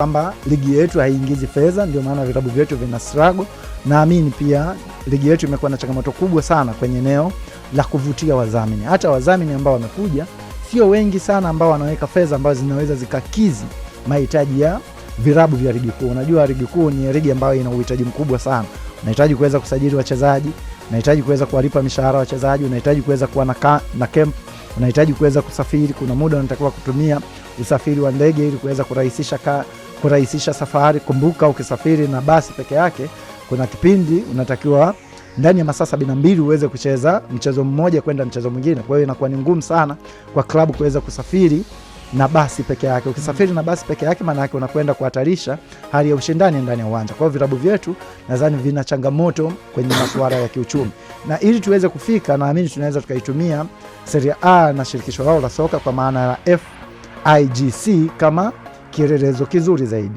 kwamba ligi yetu haiingizi fedha, ndio maana vilabu vyetu vina struggle. Naamini pia ligi yetu imekuwa na changamoto kubwa sana kwenye eneo la kuvutia wadhamini. Hata wadhamini ambao wamekuja sio wengi sana ambao wanaweka fedha ambazo zinaweza zikakizi mahitaji ya vilabu vya ligi kuu. Unajua ligi kuu ni ligi ambayo ina uhitaji mkubwa sana. Unahitaji kuweza kusajili wachezaji, unahitaji kuweza kuwalipa mishahara wachezaji, unahitaji kuweza kuwa na camp, unahitaji kuweza kusafiri. Kuna muda unatakiwa kutumia usafiri wa ndege ili kuweza kurahisisha safari. Kumbuka ukisafiri na basi peke yake, kuna kipindi unatakiwa ndani ya masaa 72 uweze kucheza mchezo mmoja kwenda mchezo mwingine. Kwa hiyo inakuwa ni ngumu sana kwa klabu kuweza kusafiri na basi peke yake. Ukisafiri na basi peke yake, maana yake unakwenda kuhatarisha hali ya ushindani ndani ya uwanja. Kwa hiyo vilabu vyetu nadhani vina changamoto kwenye masuala ya kiuchumi. Na ili tuweze kufika, naamini tunaweza tukaitumia Serie A na shirikisho lao la soka kwa maana ya FIGC kama kielelezo kizuri zaidi.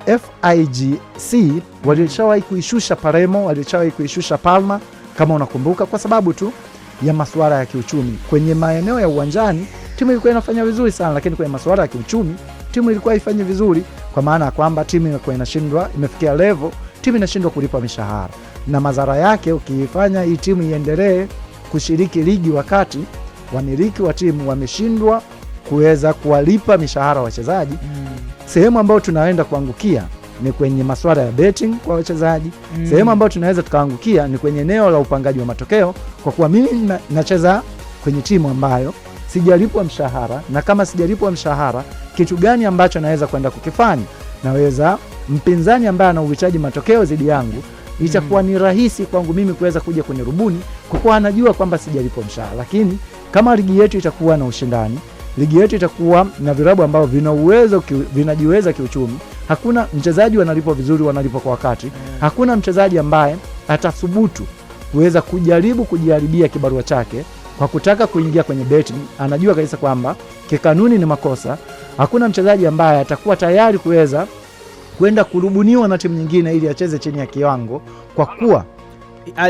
FIGC walishawahi kuishusha Palermo, walishawahi kuishusha Parma kama unakumbuka, kwa sababu tu ya masuala ya kiuchumi. Kwenye maeneo ya uwanjani timu ilikuwa inafanya vizuri sana, lakini kwenye masuala ya kiuchumi timu ilikuwa haifanyi vizuri, kwa maana ya kwamba timu ilikuwa inashindwa, imefikia level timu inashindwa kulipa mishahara. Na madhara yake, ukifanya hii timu iendelee kushiriki ligi wakati wamiliki wa timu wameshindwa kuweza kuwalipa mishahara wachezaji, sehemu ambayo tunaenda kuangukia ni kwenye masuala ya betting kwa wachezaji. Sehemu ambayo tunaweza tukaangukia ni kwenye eneo la upangaji wa matokeo, kwa kuwa mimi nacheza kwenye timu ambayo sijalipwa mshahara, na kama sijalipwa mshahara, kitu gani ambacho naweza kwenda kukifanya? Naweza mpinzani ambaye ana uhitaji matokeo zidi yangu, itakuwa ni rahisi kwangu mimi kuweza kuja kwenye rubuni, kwa kuwa anajua kwamba sijalipwa mshahara. Lakini kama ligi yetu itakuwa na ushindani, ligi yetu itakuwa na vilabu ambao vina uwezo, vinajiweza kiuchumi, hakuna mchezaji wanalipwa vizuri, wanalipwa kwa wakati, hakuna mchezaji ambaye atathubutu kuweza kujaribu kujiharibia kibarua chake kwa kutaka kuingia kwenye betting, anajua kabisa kwamba kikanuni ni makosa. Hakuna mchezaji ambaye atakuwa tayari kuweza kwenda kurubuniwa na timu nyingine ili acheze chini ya kiwango, kwa kuwa